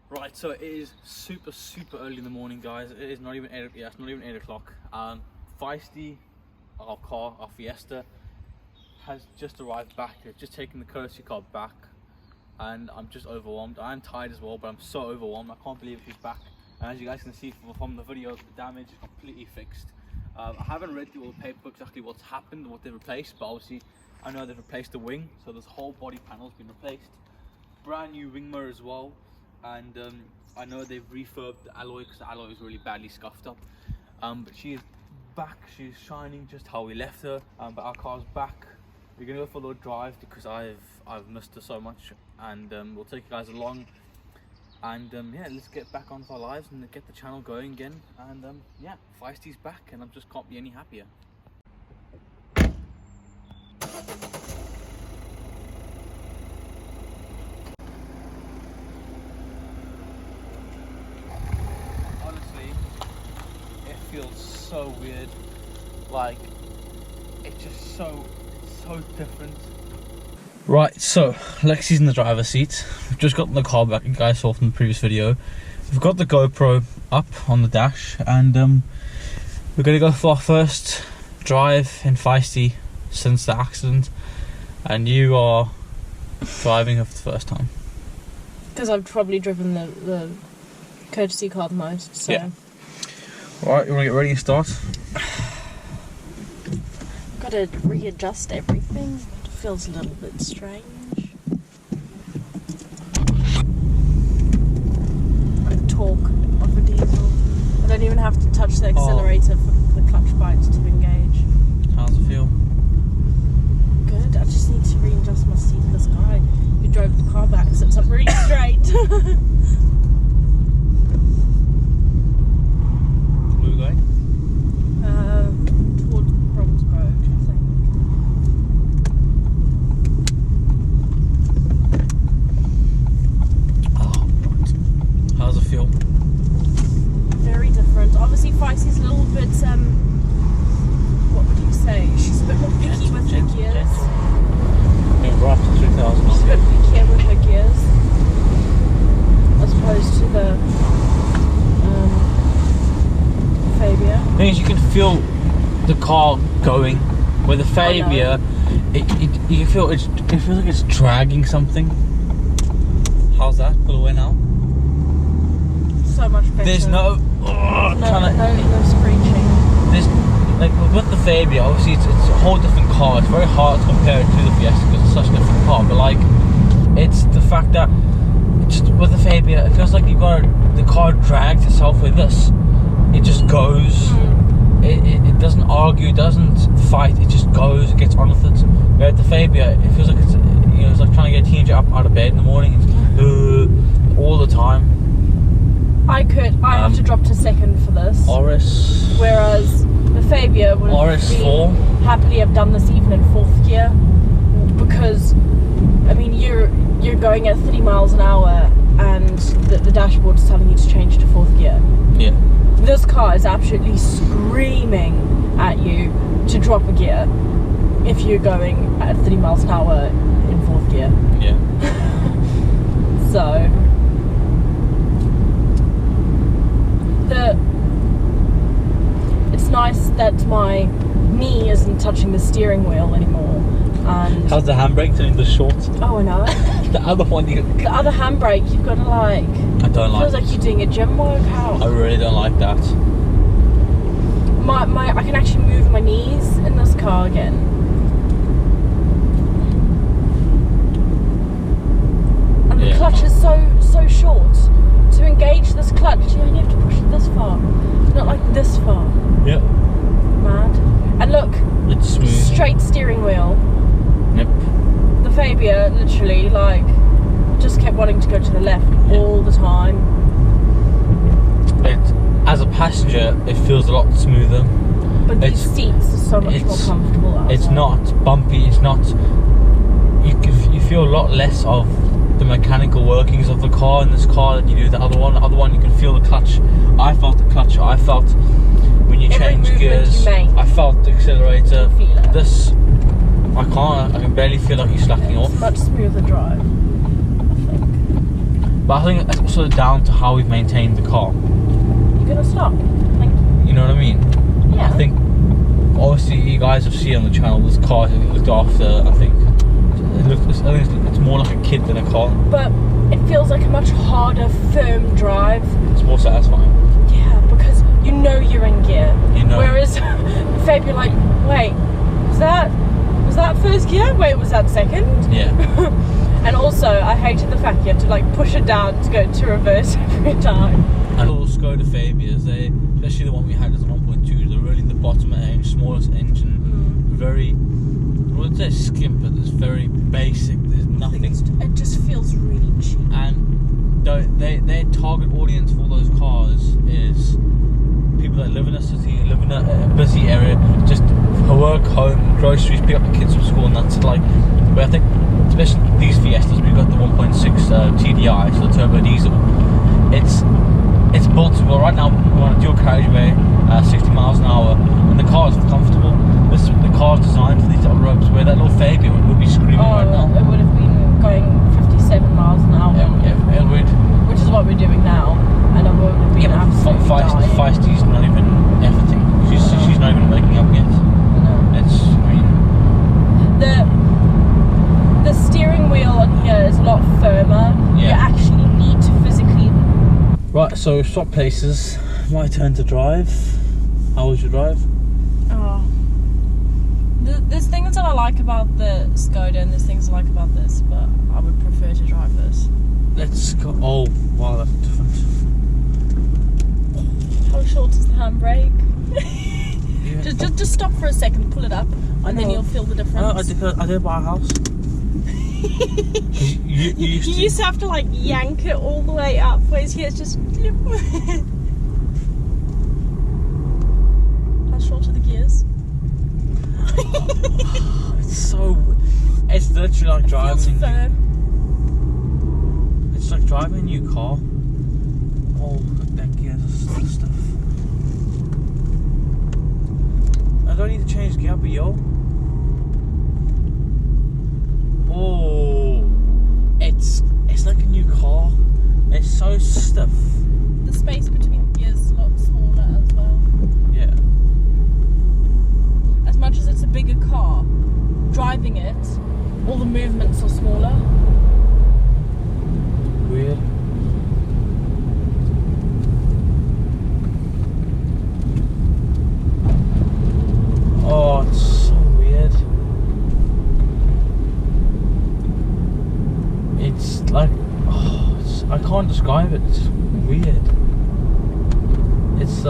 Right, so it is super early in the morning, guys. It is not even 8. Yeah, it's not even 8 o'clock. Feisty, our car, our Fiesta, has just arrived back. It's just taken the courtesy car back, and I'm just overwhelmed. I'm tired as well, but I'm so overwhelmed. I can't believe he's back. And as you guys can see from the video, the damage is completely fixed. I haven't read through all the paperwork exactly what's happened, what they've replaced, but obviously I know they've replaced the wing, so this whole body panel's been replaced. Brand new wing mirror as well. And I know they've refurbed the alloy because the alloy was really badly scuffed up. But she is back, she's shining just how we left her. But our car's back. We're gonna go for a little drive because I've missed her so much, and we'll take you guys along. And yeah, let's get back on with our lives and get the channel going again. And yeah, Feisty's back, and I just can't be any happier. Feels so weird, like it's just so different. Right, so Lexi's in the driver's seat. We've just gotten the car back, you guys saw from the previous video. We've got the GoPro up on the dash, and we're gonna go for our first drive in Feisty since the accident. And you are driving her for the first time because I've probably driven the courtesy car the most, so yeah. Alright, you want to get ready and start? Gotta readjust everything. It feels a little bit strange. The torque of a diesel. I don't even have to touch the accelerator for the clutch bite to engage. How's it feel? Good. I just need to readjust my seat. This guy who drove the car back sits up really straight. Towards Bromsgrove, I think. Oh, right. How's it feel? Very different. Obviously, Feisty's a little bit, what would you say? She's a bit more picky with her gears. Yeah, right to 3000. She's a bit pickier with her gears, as opposed to the Fabia. The thing is, you can feel the car going. With the Fabia, you can feel it feels like it's dragging something. How's that? Pull away now. So much better. There's no screeching. There's like with the Fabia, obviously it's a whole different car. It's very hard to compare it to the Fiesta because it's such a different car. But like, it's the fact that just with the Fabia, it feels like the car drags itself with this. It just goes. It doesn't argue, doesn't fight. It just goes. It gets on with it. Where at the Fabia, it feels like it's like trying to get a teenager up out of bed in the morning. It's, all the time. I have to drop to second for this. RS. Whereas the Fabia would RS4 happily have done this even in 4th gear, because I mean you're going at 30 miles an hour and the dashboard is telling you to change to 4th gear. Yeah. This car is absolutely screaming at you to drop a gear if you're going at 30 miles an hour in 4th gear. Yeah. So it's nice that my knee isn't touching the steering wheel anymore. And how's the handbrake turning the short? Oh, I know. The other one, the other handbrake, you've got to like. I don't like. Feels like you're doing a gym workout. I really don't like that. I can actually move my knees in this car again. And the clutch is so short. To engage this clutch, you only have to push it this far, not like this far. Yep. Mad. And look, it's smooth. Straight steering wheel. Yep. The Fabia literally like just kept wanting to go to the left all the time. As a passenger, it feels a lot smoother. But these seats are so much more comfortable. It's not bumpy. It's not. You feel a lot less of the mechanical workings of the car in this car than you do the other one. The other one, you can feel the clutch. I felt the clutch. I felt when you change gears. I felt the accelerator. Feel it. This, I can't. I can barely feel like you're slacking off. It's a much smoother drive, I think. But I think it's also down to how we've maintained the car. You're gonna stop. Thank you. You know what I mean? Yeah. I think obviously you guys have seen on the channel this car is looked after. I think it's more like a kid than a car. But it feels like a much harder, firm drive. It's more satisfying. Yeah, because you know you're in gear. You know. Whereas Fabe, you're like, wait, was that first gear? Wait, was that second? Yeah. And also, I hated the fact you had to like push it down to go to reverse every time. And all Skoda Fabias, especially the one we had as a 1.2, they're really the bottom range, smallest engine, very, I wouldn't say skimp, but it's very basic. There's nothing. It just feels really cheap. And their target audience for those cars is people that live in a city, live in a busy area, just work, home, groceries, pick up the kids from school, and that's like. But I think, especially these Fiestas, we've got the 1.6 TDI, so the turbo diesel. It's built well. Right now we're on a dual carriageway, 60 miles an hour, and the car is comfortable. The car is designed for these little roads where that little Fabia would be screaming right now. It would have been going 57 miles an hour. It would. Which is what we're doing now, and it would have been absolutely dying. Feisty's not even everything. She's not even waking up yet. No. It's, I mean, the steering wheel on here is a lot firmer. Yeah. You actually need to physically. Right, so swap places. My turn to drive. How was your drive? Oh. There's things that I like about the Skoda and there's things I like about this, but I would prefer to drive this. Let's go. Oh, wow, that's different. How short is the handbrake? Yeah. just stop for a second, pull it up, and then you'll feel the difference. I did buy a house. you used to have to like yank it all the way up, whereas here it's just. How short are the gears? It's literally like driving. Feels firm. It's like driving a new car. Oh, that gears and stuff. I don't need to change gear, but yo. Oh, it's like a new car. It's so stiff. The space between the gears is a lot smaller as well. Yeah. As much as it's a bigger car, driving it, all the movements are smaller. Weird. Oh, it's so weird. It's like, I can't describe it. It's weird. It's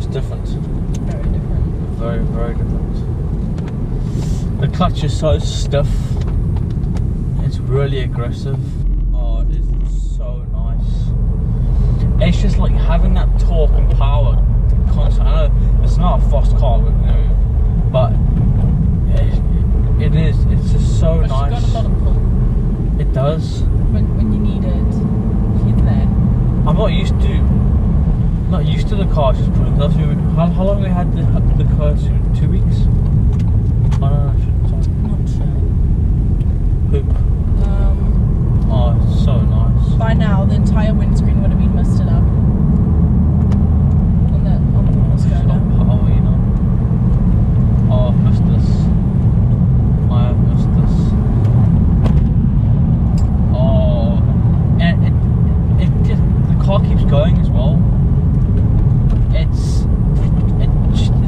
different. Very different. Very, very different. The clutch is so stiff. It's really aggressive. Oh, it is so nice. It's just like having that torque and power constant. I know it's not a fast car, but it is. It's just so nice. It's got a lot of pull. It does. When you need it, it's there. I'm not used to the car just pulling. How long have we had the car? 2 weeks? I don't know. Not sure. Poop. Oh, it's so nice. By now, the entire windscreen would have been misted up. On the Skoda. Oh, you know. Oh, I've missed this. I have missed this. Oh, and it just, the car keeps going as well. It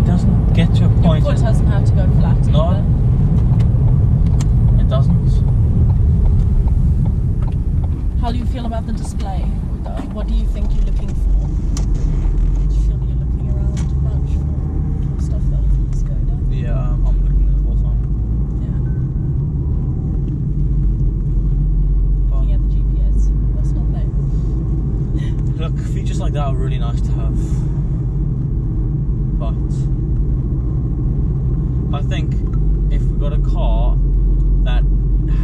doesn't get to a point. Your foot doesn't have to go flat. No, either. it doesn't. How do you feel about the display? What do you think you're looking for? Do you feel you're looking around much for stuff that was in the Skoda? Yeah, I'm looking at it all the time. Yeah. Looking at the GPS. That's not there. Look, features like that are really nice to have. But I think if we got a car that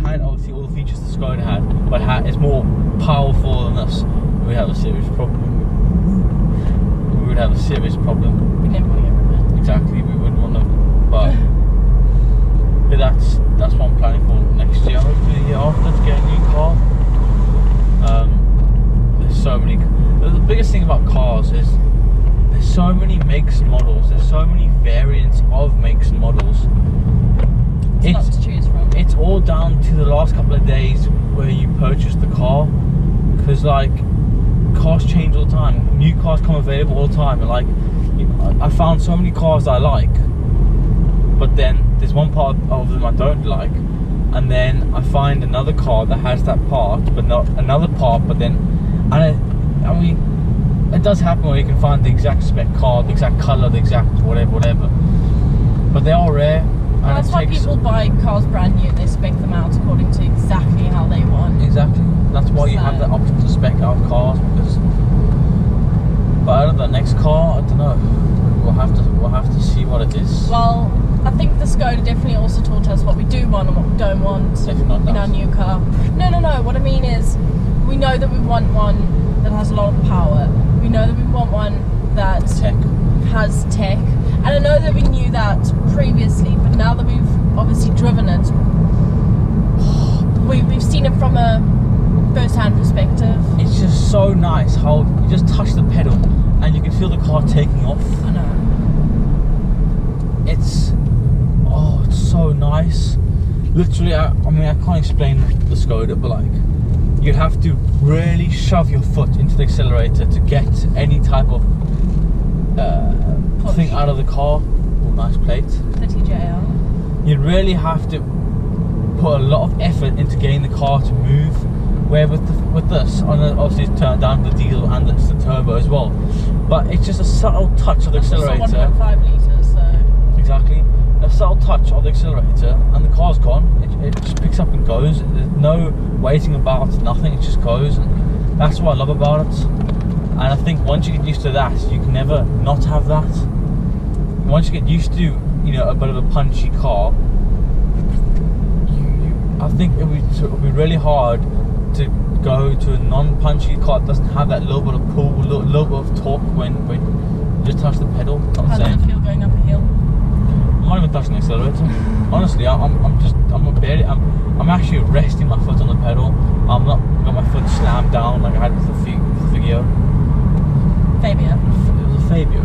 had obviously all the features the Skoda had, but is more powerful than this, we have a serious problem. We would have a serious problem. We never will ever win. Exactly, we wouldn't want to. But that's what I'm planning for next year. Hopefully the year after to get a new car. biggest thing about cars is there's so many makes and models. There's so many variants of makes and models. It's a lot to choose from. It's all down to the last couple of days where you purchased the car, because like cars change all the time. New cars come available all the time, and like I found so many cars that I like, but then there's one part of them I don't like, and then I find another car that has that part but not another part, but then I mean it does happen where you can find the exact spec car, the exact colour, the exact whatever, but they are rare. And that's why people buy cars brand new. They spec them out according to exactly how they want. Exactly. That's why you have the option to spec out cars, because. But out of the next car, I don't know. We'll have to see what it is. Well, I think the Skoda definitely also taught us what we do want and what we don't want in our new car. No. What I mean is, we know that we want one that has a lot of power. We know that we want one that has tech. And I know that we knew that previously, but now that we've obviously driven it, we've seen it from a first-hand perspective. It's just so nice how you just touch the pedal and you can feel the car taking off. I know. It's so nice. Literally, I mean, I can't explain the Skoda, but like, you'd have to really shove your foot into the accelerator to get any type of thing out of the car. Oh, nice plate. The TJL. You'd really have to put a lot of effort into getting the car to move. Where with this, obviously it's turned down to the diesel and it's the turbo as well. But it's just a subtle touch of the accelerator. It's 1.5 litres, so. Exactly. A subtle touch of the accelerator and the car's gone. It just picks up and goes. There's no waiting about, nothing. It just goes, and that's what I love about it. And I think once you get used to that, you can never not have that. Once you get used to, you know, a bit of a punchy car, I think it would be really hard to go to a non-punchy car that doesn't have that little bit of pull, little bit of torque when you just touch the pedal. How does it feel going up a hill? I'm not even touching the accelerator. Honestly, I'm actually resting my foot on the pedal. I'm not got my foot slammed down like I had with the Figio. Fabia. It was a Fabio.